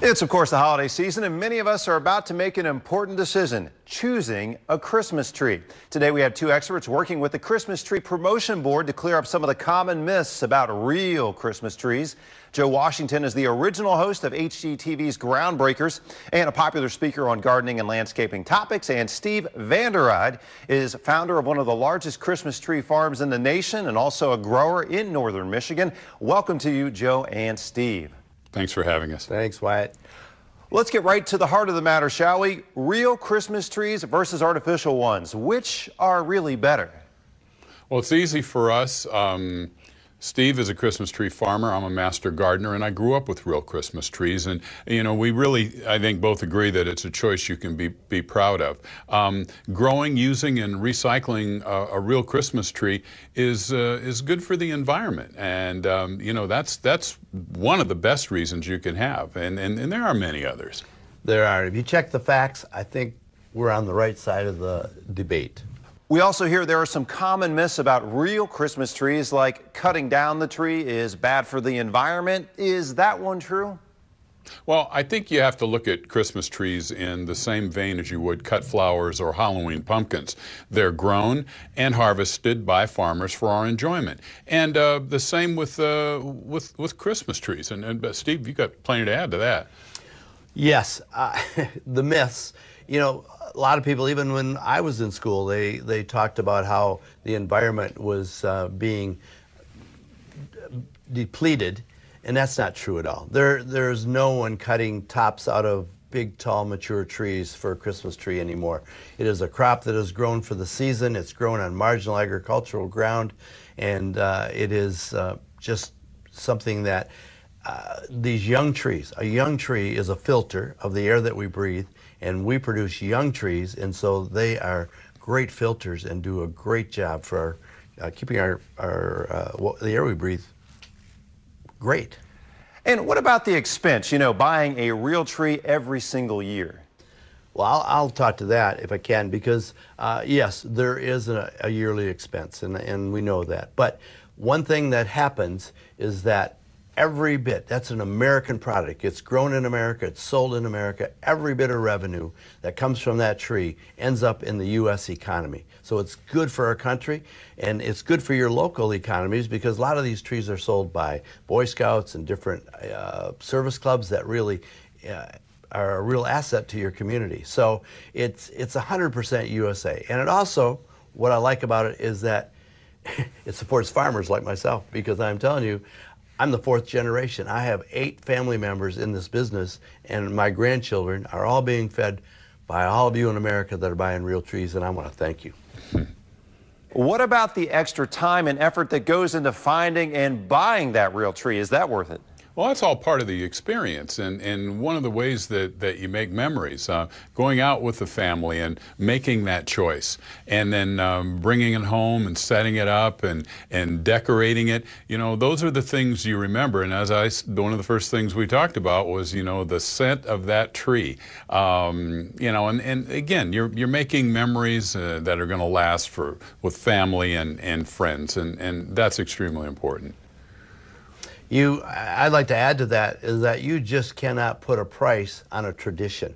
It's, of course, the holiday season, and many of us are about to make an important decision, choosing a Christmas tree. Today, we have two experts working with the Christmas Tree Promotion Board to clear up some of the common myths about real Christmas trees. Joe Washington is the original host of HGTV's Groundbreakers and a popular speaker on gardening and landscaping topics. And Steve Vanderride is founder of one of the largest Christmas tree farms in the nation and also a grower in northern Michigan. Welcome to you, Joe and Steve. Thanks for having us. Thanks, Wyatt. Let's get right to the heart of the matter, shall we? Real Christmas trees versus artificial ones. Which are really better? Well, it's easy for us. Steve is a Christmas tree farmer. I'm a master gardener, and I grew up with real Christmas trees. And, you know, we really, I think, both agree that it's a choice you can be proud of. Growing, using, and recycling a real Christmas tree is good for the environment. And, you know, that's one of the best reasons you can have. And there are many others. There are. If you check the facts, I think we're on the right side of the debate. We also hear there are some common myths about real Christmas trees, like cutting down the tree is bad for the environment. Is that one true? Well, I think you have to look at Christmas trees in the same vein as you would cut flowers or Halloween pumpkins. They're grown and harvested by farmers for our enjoyment. And the same with Christmas trees. And Steve, you got plenty to add to that. Yes, the myths. You know, a lot of people, even when I was in school, they talked about how the environment was being depleted, and that's not true at all. There's no one cutting tops out of big, tall, mature trees for a Christmas tree anymore. It is a crop that is grown for the season. It's grown on marginal agricultural ground, and it is just something that these young trees, a young tree is a filter of the air that we breathe, and we produce young trees, and so they are great filters and do a great job for keeping the air we breathe great. And what about the expense, you know, buying a real tree every single year? Well, I'll talk to that if I can, because yes, there is a yearly expense, and we know that. But one thing that happens is that every bit, that's an American product. It's grown in America, it's sold in America. Every bit of revenue that comes from that tree ends up in the U.S. economy. So it's good for our country, and it's good for your local economies, because a lot of these trees are sold by Boy Scouts and different service clubs that really are a real asset to your community. So it's 100% USA. And it also, what I like about it is that it supports farmers like myself, because I'm telling you, I'm the fourth generation. I have 8 family members in this business, and my grandchildren are all being fed by all of you in America that are buying real trees, and I want to thank you. What about the extra time and effort that goes into finding and buying that real tree? Is that worth it? Well, that's all part of the experience, and one of the ways that you make memories, going out with the family and making that choice, and then bringing it home and setting it up and decorating it. You know, those are the things you remember. And one of the first things we talked about was, you know, the scent of that tree. You know, and again, you're making memories that are going to last with family and friends, and that's extremely important. I'd like to add to that is that you just cannot put a price on a tradition.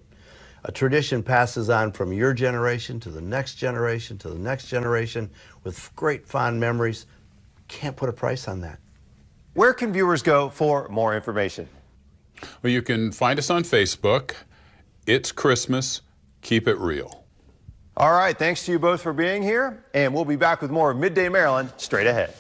A tradition passes on from your generation to the next generation to the next generation with great fond memories. Can't put a price on that. Where can viewers go for more information? Well, you can find us on Facebook. It's Christmas. Keep it real. All right, thanks to you both for being here, and we'll be back with more of Midday Maryland straight ahead.